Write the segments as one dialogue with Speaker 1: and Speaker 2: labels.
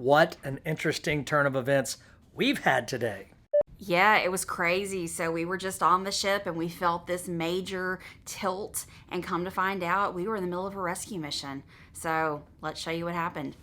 Speaker 1: What an interesting turn of events we've had today.
Speaker 2: Yeah, it was crazy. So we were just on the ship and we felt this major tilt, and come to find out we were in the middle of a rescue mission. So let's show you what happened.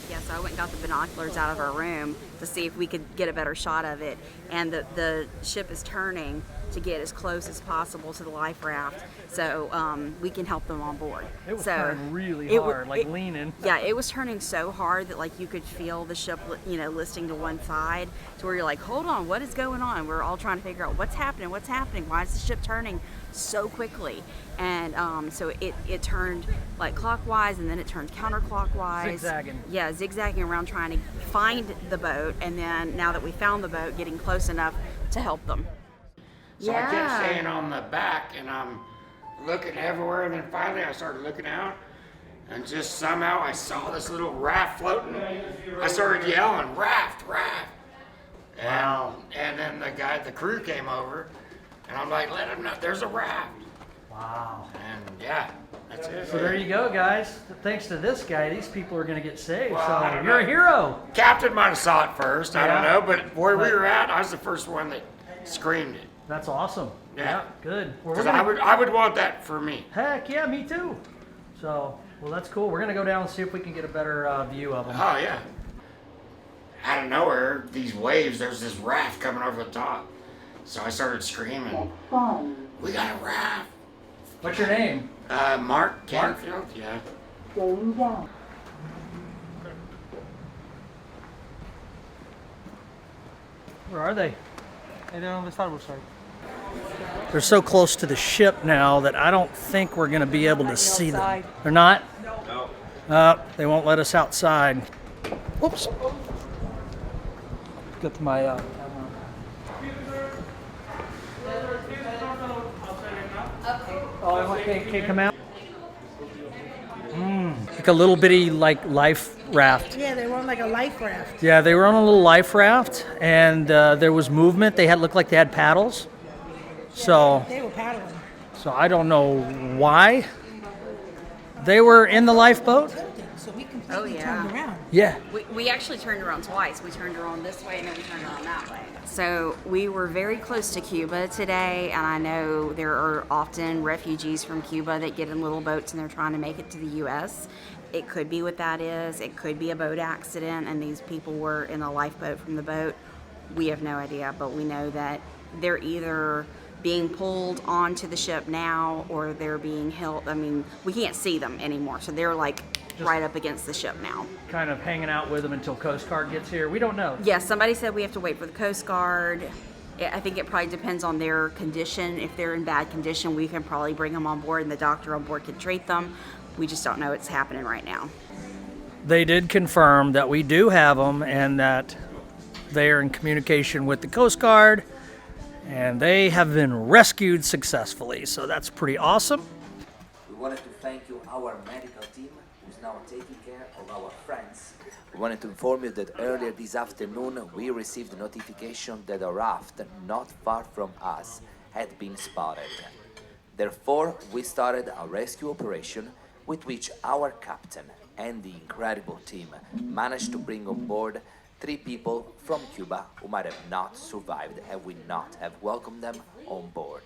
Speaker 2: Yeah, so I went and got the binoculars out of our room to see if we could get a better shot of it. And the ship is turning to get as close as possible to the life raft, so we can help them on board.
Speaker 1: It was turning really hard, leaning.
Speaker 2: Yeah, it was turning so hard that like you could feel the ship, listing to one side, to where you're like, hold on, what is going on? We're all trying to figure out what's happening. Why is the ship turning so quickly? And so it turned like clockwise, and then it turned counterclockwise.
Speaker 1: Zigzagging.
Speaker 2: Yeah, zigzagging around trying to find the boat, and then now that we found the boat, getting close enough to help them.
Speaker 3: So I kept staying on the back, and I'm looking everywhere, and then finally I started looking out, and just somehow I saw this little raft floating. I started yelling, "Raft, raft!"
Speaker 1: Wow.
Speaker 3: And then the crew came over, and I'm like, "Let them know there's a raft."
Speaker 1: Wow.
Speaker 3: And yeah, that's it.
Speaker 1: So there you go, guys. Thanks to this guy, these people are going to get saved.
Speaker 3: Well,
Speaker 1: So
Speaker 3: I don't
Speaker 1: you're a
Speaker 3: know.
Speaker 1: hero.
Speaker 3: Captain might have saw it first. I don't
Speaker 1: Yeah.
Speaker 3: know, but where we were at, I was the first one that screamed it.
Speaker 1: That's awesome.
Speaker 3: Yeah.
Speaker 1: Good. Well,
Speaker 3: Because
Speaker 1: we're gonna...
Speaker 3: I would want that for me.
Speaker 1: Heck yeah, me too. So, well, that's cool. We're going to go down and see if we can get a better view of them.
Speaker 3: Oh yeah. Out of nowhere, these waves, there's this raft coming over the top. So I started screaming, "We got a raft!"
Speaker 1: What's your name?
Speaker 3: Mark Canfield, yeah.
Speaker 1: Where are they?
Speaker 4: And then on the starboard side.
Speaker 1: They're so close to the ship now that I don't think we're going to be able to see them.
Speaker 4: outside.
Speaker 1: They're not?
Speaker 3: No.
Speaker 1: They won't let us outside. Oops. Get my Oh, can't come out? Like a little bitty life raft.
Speaker 5: Yeah, they were on like a life raft.
Speaker 1: Yeah, they were on a little life raft, and there was movement. They looked like they had paddles. So
Speaker 5: They were paddling.
Speaker 1: I don't know why they were in the lifeboat.
Speaker 5: So we completely
Speaker 2: yeah.
Speaker 5: turned around.
Speaker 1: Yeah.
Speaker 2: We actually turned around twice. We turned around this way and then we turned around that way. So we were very close to Cuba today, and I know there are often refugees from Cuba that get in little boats and they're trying to make it to the U.S. It could be what that is. It could be a boat accident and these people were in a lifeboat from the boat. We have no idea, but we know that they're either being pulled onto the ship now or they're being held. I mean, we can't see them anymore, so they're like right up against the ship now.
Speaker 1: Kind of hanging out with them until Coast Guard gets here. We don't know.
Speaker 2: Yeah, somebody said we have to wait for the Coast Guard. I think it probably depends on their condition. If they're in bad condition, we can probably bring them on board and the doctor on board can treat them. We just don't know what's happening right now.
Speaker 1: They did confirm that we do have them and that they are in communication with the Coast Guard, and they have been rescued successfully. So that's pretty awesome.
Speaker 6: We wanted to thank you, our medical team, who's now taking care of our friends. We wanted to inform you that earlier this afternoon we received a notification that a raft not far from us had been spotted. Therefore, we started a rescue operation with which our captain and the incredible team managed to bring on board 3 people from Cuba who might have not survived had we not have welcomed them on board.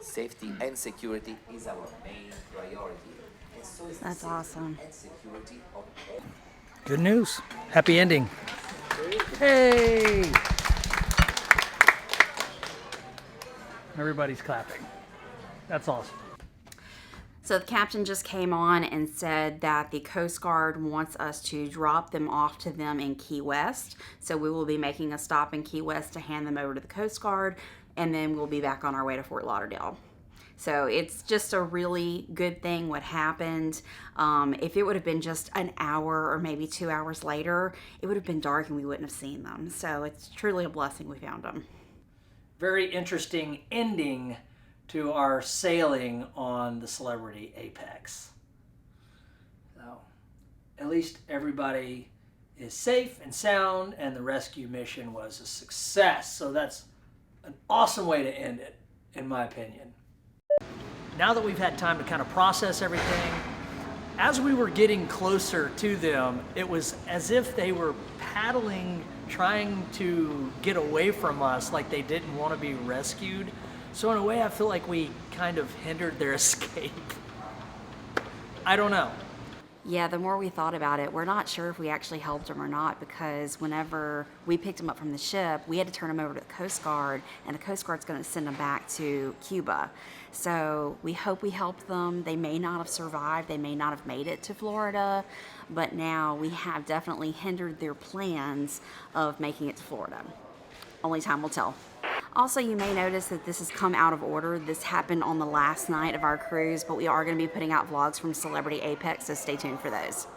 Speaker 6: Safety and security is our main priority. And so is the
Speaker 2: That's
Speaker 6: safety
Speaker 2: awesome.
Speaker 6: and security of all.
Speaker 1: Good news. Happy ending. Hey! Everybody's clapping. That's awesome.
Speaker 2: So the captain just came on and said that the Coast Guard wants us to drop them off to them in Key West. So we will be making a stop in Key West to hand them over to the Coast Guard, and then we'll be back on our way to Fort Lauderdale. So it's just a really good thing what happened. If it would have been just an hour or maybe 2 hours later, it would have been dark and we wouldn't have seen them. So it's truly a blessing we found them.
Speaker 1: Very interesting ending to our sailing on the Celebrity Apex. So at least everybody is safe and sound, and the rescue mission was a success. So that's an awesome way to end it, in my opinion. Now that we've had time to kind of process everything, as we were getting closer to them, it was as if they were paddling, trying to get away from us, like they didn't want to be rescued. So in a way, I feel like we kind of hindered their escape. I don't know.
Speaker 2: Yeah, the more we thought about it, we're not sure if we actually helped them or not, because whenever we picked them up from the ship, we had to turn them over to the Coast Guard, and the Coast Guard's going to send them back to Cuba. So we hope we helped them. They may not have survived. They may not have made it to Florida, but now we have definitely hindered their plans of making it to Florida. Only time will tell. Also, you may notice that this has come out of order. This happened on the last night of our cruise, but we are going to be putting out vlogs from Celebrity Apex, so stay tuned for those.